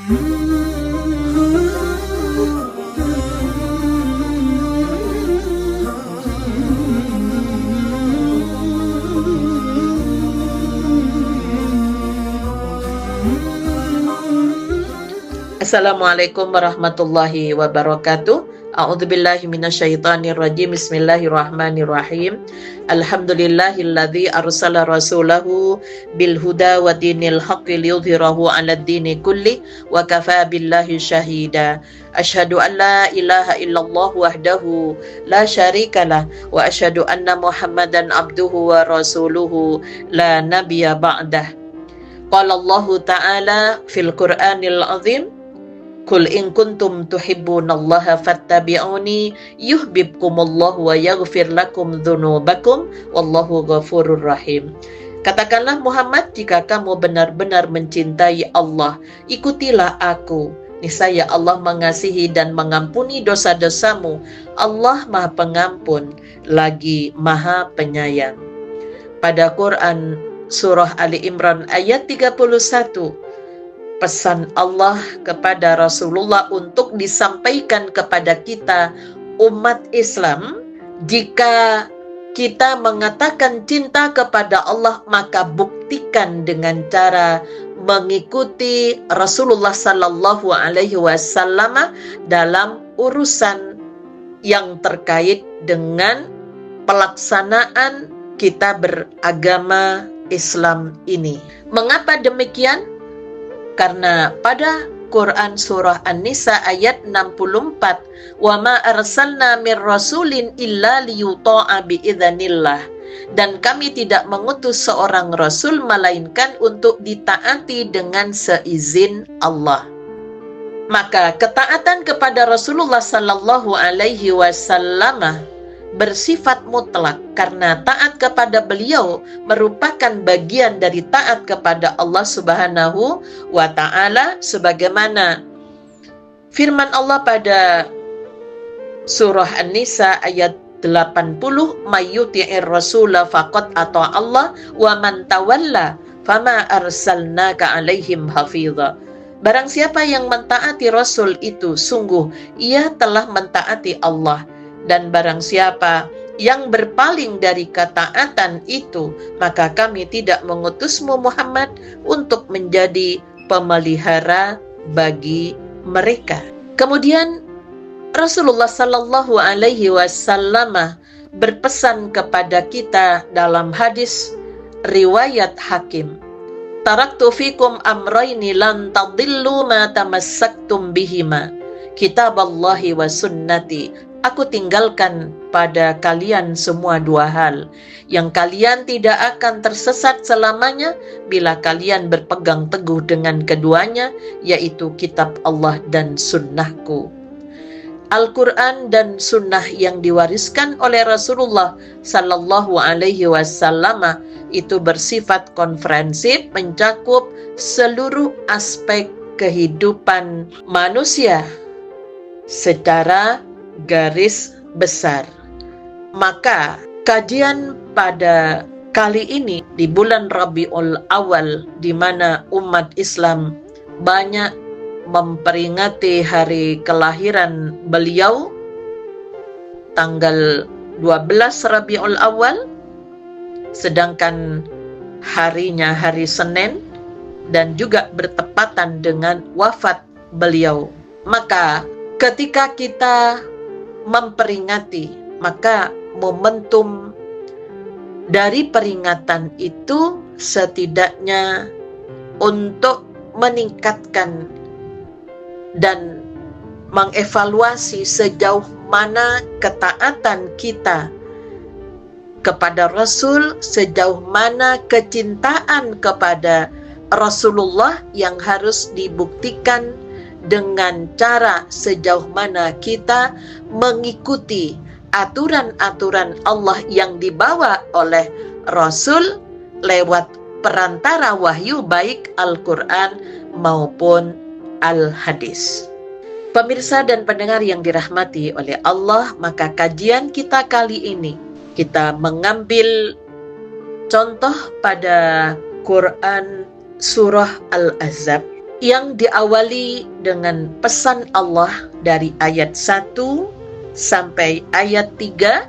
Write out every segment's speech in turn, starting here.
Assalamualaikum warahmatullahi wabarakatuh. A'udzubillahi minasyaitonirrajim. Bismillahirrahmanirrahim. Alhamdulillahilladzi arsala rasulahu bil huda wa dinil haqqi liyudhhirahu 'alad dini kulli wa kafaa billahi syahida. Asyhadu an la ilaha illallah wahdahu la syarikalah wa asyhadu anna Muhammadan abduhu wa rasuluhu la nabiyya ba'dah. Qala Allah Ta'ala fil Qur'anil Azim, Qul in kuntum tuhibbunallaha fattabi'uni yuhibbukumullahu wa yaghfir lakum dzunubakum wallahu ghafurur rahim. Katakanlah Muhammad, jika kamu benar-benar mencintai Allah, ikutilah aku. Niscaya Allah mengasihi dan mengampuni dosa-dosamu. Allah Maha Pengampun lagi Maha Penyayang. Pada Quran Surah Ali Imran ayat 31, pesan Allah kepada Rasulullah untuk disampaikan kepada kita umat Islam, jika kita mengatakan cinta kepada Allah, maka buktikan dengan cara mengikuti Rasulullah Sallallahu Alaihi Wasallam dalam urusan yang terkait dengan pelaksanaan kita beragama Islam ini. Mengapa demikian? Karena pada Quran Surah An-Nisa ayat 64, wa ma arsalna mir rasulin illa liyuta'a biidznillah, dan kami tidak mengutus seorang rasul melainkan untuk ditaati dengan seizin Allah. Maka ketaatan kepada Rasulullah sallallahu alaihi wasallam bersifat mutlak, karena taat kepada beliau merupakan bagian dari taat kepada Allah Subhanahu wa Ta'ala, sebagaimana firman Allah pada surah An-Nisa ayat 80, mayyuti'ir rasula faqad ata Allah wa man tawalla fama arsalnaka alaihim hafidha. Barang siapa yang mentaati Rasul itu, sungguh ia telah mentaati Allah. Dan barang siapa yang berpaling dari ketaatan itu, maka kami tidak mengutusmu Muhammad untuk menjadi pemelihara bagi mereka. Kemudian Rasulullah Sallallahu Alaihi Wasallam berpesan kepada kita dalam hadis riwayat Hakim, taraktu fikum amrayni lan tadillu ma tamassaktum bihima, kitaballahi wa sunnati. Aku tinggalkan pada kalian semua dua hal yang kalian tidak akan tersesat selamanya bila kalian berpegang teguh dengan keduanya, yaitu kitab Allah dan sunnahku. Al-Quran dan sunnah yang diwariskan oleh Rasulullah Sallallahu Alaihi Wasallam itu bersifat komprehensif, mencakup seluruh aspek kehidupan manusia secara garis besar. Maka kajian pada kali ini di bulan Rabiul Awal, di mana umat Islam banyak memperingati hari kelahiran beliau tanggal 12 Rabiul Awal, sedangkan harinya hari Senin dan juga bertepatan dengan wafat beliau. Maka ketika kita memperingati, maka momentum dari peringatan itu setidaknya untuk meningkatkan dan mengevaluasi sejauh mana ketaatan kita kepada Rasul, sejauh mana kecintaan kepada Rasulullah yang harus dibuktikan dengan cara sejauh mana kita mengikuti aturan-aturan Allah yang dibawa oleh Rasul lewat perantara wahyu, baik Al-Quran maupun Al-Hadis. Pemirsa dan pendengar yang dirahmati oleh Allah, maka kajian kita kali ini kita mengambil contoh pada Quran Surah Al-Ahzab yang diawali dengan pesan Allah dari ayat 1 sampai ayat 3,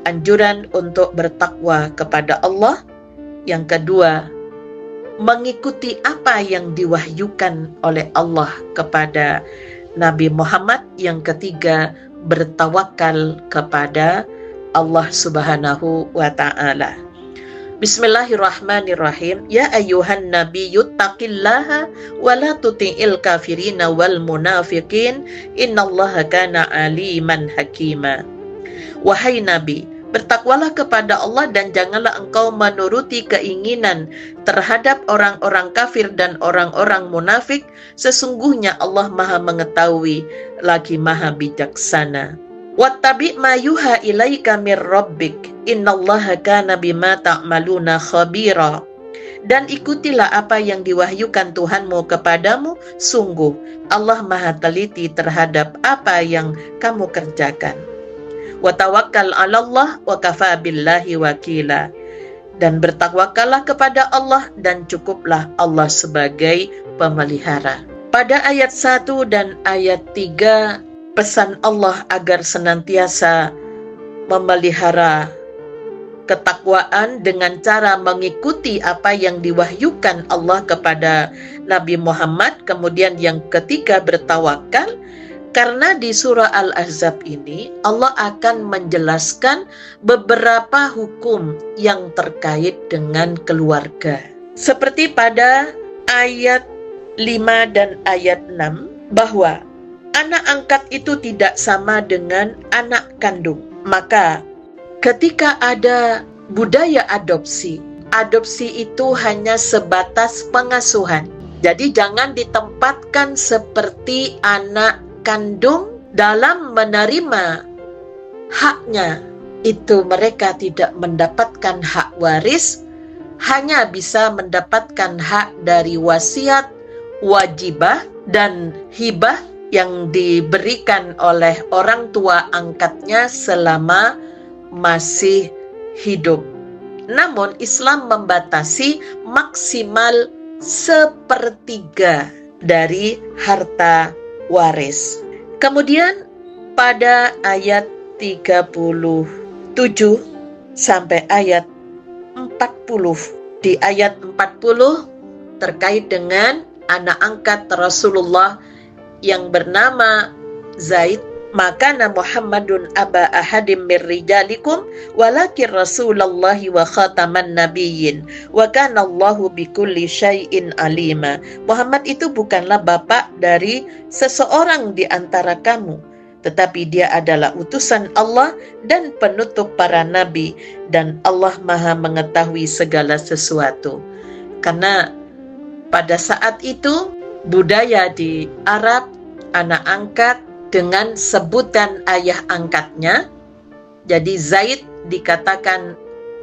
anjuran untuk bertakwa kepada Allah. Yang kedua, mengikuti apa yang diwahyukan oleh Allah kepada Nabi Muhammad. Yang ketiga, bertawakal kepada Allah Subhanahu wa ta'ala. Bismillahirrahmanirrahim. Ya ayyuhan nabiyyu taqillaha wa la tuti'il kafirina wal munafiqin innallaha kana aliman hakima. Wahai Nabi, bertakwalah kepada Allah dan janganlah engkau menuruti keinginan terhadap orang-orang kafir dan orang-orang munafik. Sesungguhnya Allah Maha mengetahui lagi Maha bijaksana. Wattabi' ma yuha ilaika mir rabbik innallaha kana bima ta'maluna khabira. Dan ikutilah apa yang diwahyukan Tuhanmu kepadamu, sungguh Allah Maha teliti terhadap apa yang kamu kerjakan. Wa tawakkal 'alallah wa kafa billahi wakila. Dan bertakwakallah kepada Allah dan cukuplah Allah sebagai pemelihara. Pada ayat 1 dan ayat 3, pesan Allah agar senantiasa memelihara ketakwaan dengan cara mengikuti apa yang diwahyukan Allah kepada Nabi Muhammad. Kemudian yang ketiga, bertawakal. Karena di surah Al-Ahzab ini Allah akan menjelaskan beberapa hukum yang terkait dengan keluarga. Seperti pada ayat 5 dan ayat 6, bahwa anak angkat itu tidak sama dengan anak kandung. Maka ketika ada budaya adopsi, adopsi itu hanya sebatas pengasuhan. Jadi jangan ditempatkan seperti anak kandung dalam menerima haknya. Itu mereka tidak mendapatkan hak waris, hanya bisa mendapatkan hak dari wasiat, wajibah, dan hibah yang diberikan oleh orang tua angkatnya selama masih hidup. Namun Islam membatasi maksimal 1/3 dari harta waris. Kemudian pada ayat 37 sampai ayat 40. Di ayat 40 terkait dengan anak angkat Rasulullah yang bernama Zaid. Maka Muhammadun aba ahadim mir rijalikum walakin Rasulullahi wa khataman nabiyyin wa kana Allahu bikulli syai'in alima. Muhammad itu bukanlah bapak dari seseorang di antara kamu, tetapi dia adalah utusan Allah dan penutup para nabi, dan Allah Maha mengetahui segala sesuatu. Karena pada saat itu budaya di Arab, anak angkat dengan sebutan ayah angkatnya. Jadi Zaid dikatakan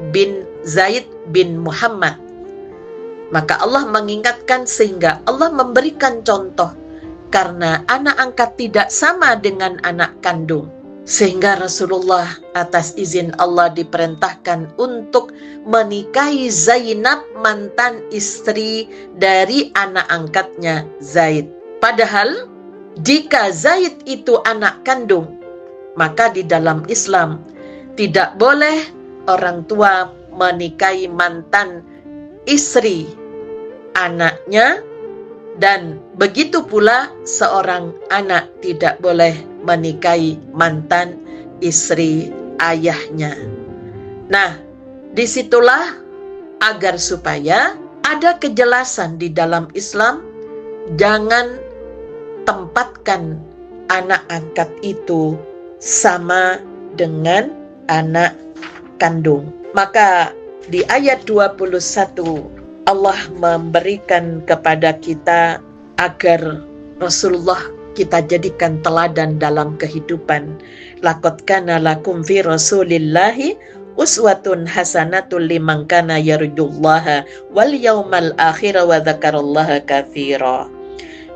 bin Zaid bin Muhammad. Maka Allah mengingatkan sehingga Allah memberikan contoh, karena anak angkat tidak sama dengan anak kandung. Sehingga Rasulullah atas izin Allah diperintahkan untuk menikahi Zainab, mantan istri dari anak angkatnya Zaid. Padahal jika Zaid itu anak kandung, maka di dalam Islam tidak boleh orang tua menikahi mantan istri anaknya, dan begitu pula seorang anak tidak boleh menikahi mantan istri ayahnya. Nah, disitulah agar supaya ada kejelasan di dalam Islam, jangan tempatkan anak angkat itu sama dengan anak kandung. Maka di ayat 21 Allah memberikan kepada kita agar Rasulullah kita jadikan teladan dalam kehidupan. Laqad kana lakum fi Rasulillahi uswatun hasanatul liman kana yarjullaha wal yaumal akhir wa dzakarallaha katsira.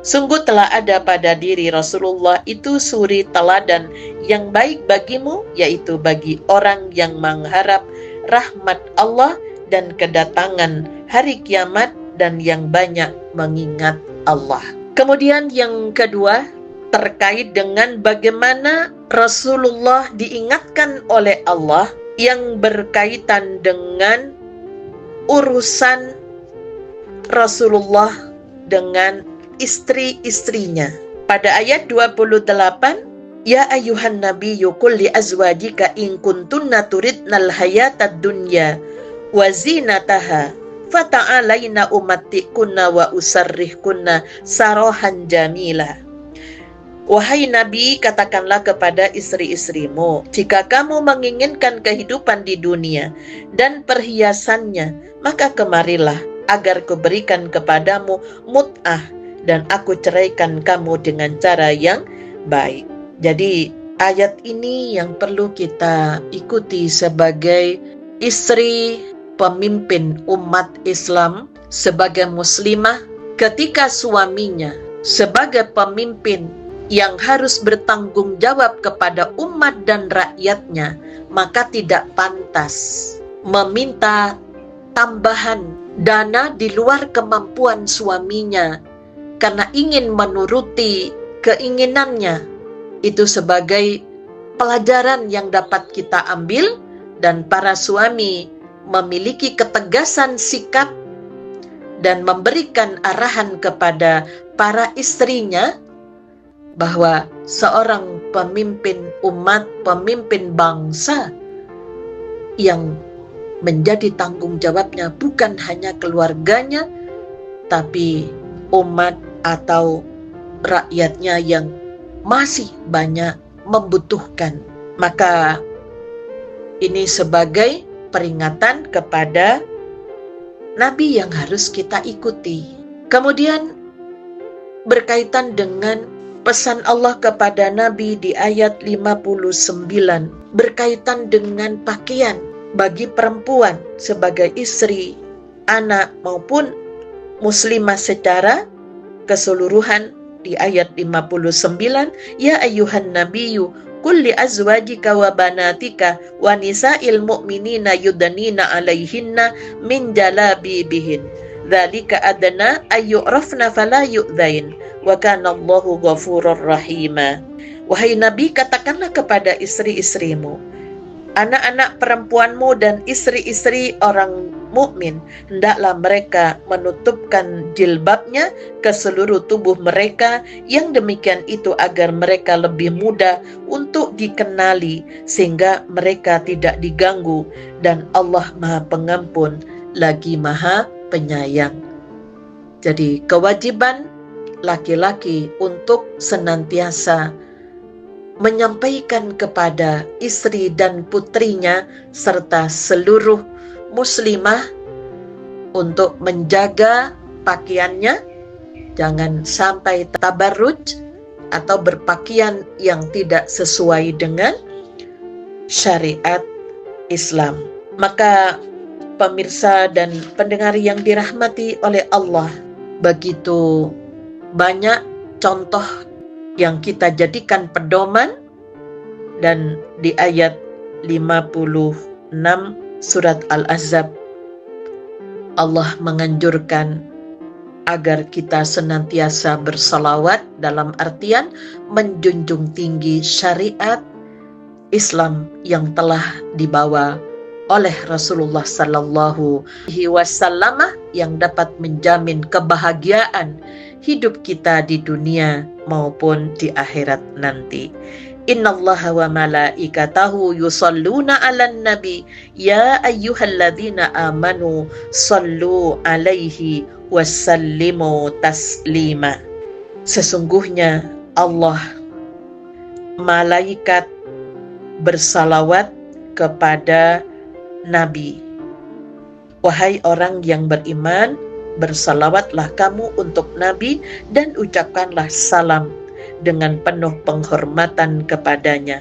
Sungguh telah ada pada diri Rasulullah itu suri teladan yang baik bagimu, yaitu bagi orang yang mengharap rahmat Allah dan kedatangan hari kiamat dan yang banyak mengingat Allah. Kemudian yang kedua, terkait dengan bagaimana Rasulullah diingatkan oleh Allah yang berkaitan dengan urusan Rasulullah dengan istri-istrinya. Pada ayat 28, Ya ayuhan nabiyyu qul li azwajika in kuntunna turidnal hayatad dunya wa zinataha fata'alaina umattikunna wa usarrihkunna sarahan jamila. Wahai Nabi, katakanlah kepada istri-istrimu, jika kamu menginginkan kehidupan di dunia dan perhiasannya, maka kemarilah agar kuberikan kepadamu mut'ah dan aku ceraikan kamu dengan cara yang baik. Jadi ayat ini yang perlu kita ikuti sebagai istri pemimpin umat Islam, sebagai muslimah, ketika suaminya sebagai pemimpin yang harus bertanggung jawab kepada umat dan rakyatnya, maka tidak pantas meminta tambahan dana di luar kemampuan suaminya karena ingin menuruti keinginannya. Itu sebagai pelajaran yang dapat kita ambil, dan para suami memiliki ketegasan sikap dan memberikan arahan kepada para istrinya bahwa seorang pemimpin umat, pemimpin bangsa yang menjadi tanggung jawabnya bukan hanya keluarganya, tapi umat atau rakyatnya yang masih banyak membutuhkan. Maka ini sebagai peringatan kepada Nabi yang harus kita ikuti. Kemudian berkaitan dengan pesan Allah kepada Nabi di ayat 59 berkaitan dengan pakaian bagi perempuan sebagai istri, anak maupun muslimah secara keseluruhan. Di ayat 59, Ya ayuhan nabiyyu qul li azwajika wa banatika wa nisa'il mu'minina yudnina 'alaihinna min jalabibihin dzalika adna ayyurafna fala yu'dzain wa kana Allahu ghafurur rahima. Wahai Nabi, katakanlah kepada istri-istrimu, anak-anak perempuanmu dan istri-istri orang mukmin, hendaklah mereka menutupkan jilbabnya ke seluruh tubuh mereka, yang demikian itu agar mereka lebih mudah untuk dikenali sehingga mereka tidak diganggu, dan Allah Maha Pengampun lagi Maha Penyayang. Jadi kewajiban laki-laki untuk senantiasa menyampaikan kepada istri dan putrinya serta seluruh muslimah untuk menjaga pakaiannya, jangan sampai tabarruj atau berpakaian yang tidak sesuai dengan syariat Islam. Maka pemirsa dan pendengar yang dirahmati oleh Allah, begitu banyak contoh yang kita jadikan pedoman, dan di ayat 56 surat Al-Ahzab Allah menganjurkan agar kita senantiasa bersalawat, dalam artian menjunjung tinggi syariat Islam yang telah dibawa oleh Rasulullah Sallallahu Alaihi Wasallam, yang dapat menjamin kebahagiaan hidup kita di dunia maupun di akhirat nanti. Innallaha wa malaikatahu yusalluna 'alan nabi ya ayyuhalladzina amanu sallu 'alaihi wasallimu taslima. Sesungguhnya Allah, malaikat bersalawat kepada Nabi. Wahai orang yang beriman, bersalawatlah kamu untuk Nabi dan ucapkanlah salam dengan penuh penghormatan kepadanya.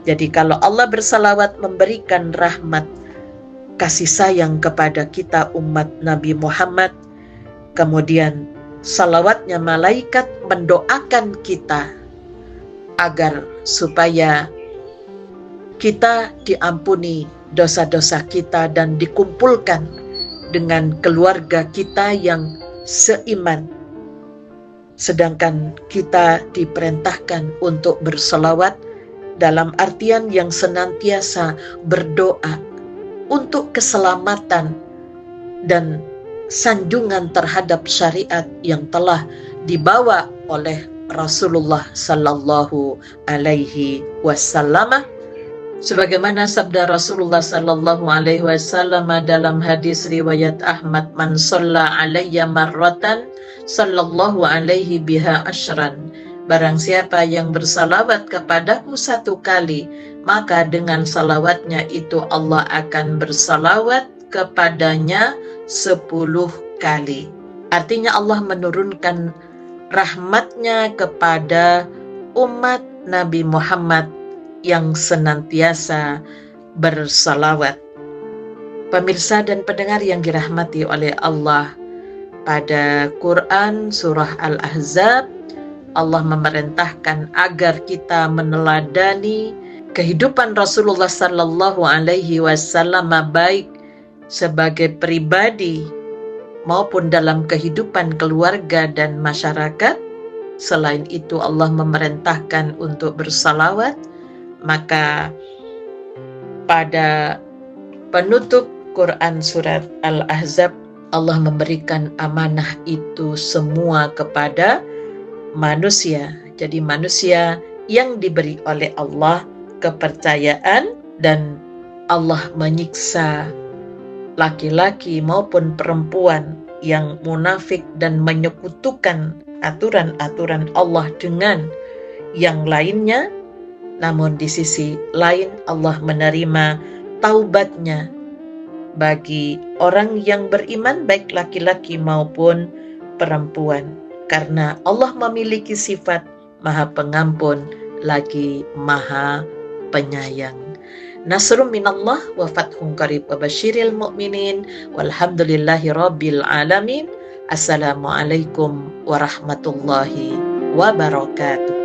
Jadi kalau Allah bersalawat memberikan rahmat, kasih sayang kepada kita umat Nabi Muhammad, kemudian salawatnya malaikat mendoakan kita agar supaya kita diampuni dosa-dosa kita dan dikumpulkan dengan keluarga kita yang seiman. Sedangkan kita diperintahkan untuk berselawat dalam artian yang senantiasa berdoa untuk keselamatan dan sanjungan terhadap syariat yang telah dibawa oleh Rasulullah sallallahu alaihi wasallam, sebagaimana sabda Rasulullah sallallahu alaihi wasallam dalam hadis riwayat Ahmad, man shalla alayya marratan sallallahu alaihi biha asyran, barang siapa yang bersalawat kepadaku satu kali, maka dengan salawatnya itu Allah akan bersalawat kepadanya 10 kali. Artinya Allah menurunkan rahmatnya kepada umat Nabi Muhammad yang senantiasa bersalawat. Pemirsa dan pendengar yang dirahmati oleh Allah, pada Quran surah Al-Ahzab, Allah memerintahkan agar kita meneladani kehidupan Rasulullah sallallahu alaihi wasallam, baik sebagai pribadi maupun dalam kehidupan keluarga dan masyarakat. Selain itu Allah memerintahkan untuk bersalawat. Maka pada penutup Quran surat Al-Ahzab, Allah memberikan amanah itu semua kepada manusia. Jadi manusia yang diberi oleh Allah kepercayaan, dan Allah menyiksa laki-laki maupun perempuan yang munafik dan menyekutukan aturan-aturan Allah dengan yang lainnya. Namun di sisi lain Allah menerima taubatnya bagi orang yang beriman, baik laki-laki maupun perempuan, karena Allah memiliki sifat Maha Pengampun lagi Maha Penyayang. Nasrun minallah wa fathun qarib wa basyiril mu'minin walhamdulillahi rabbil alamin. Assalamualaikum warahmatullahi wabarakatuh.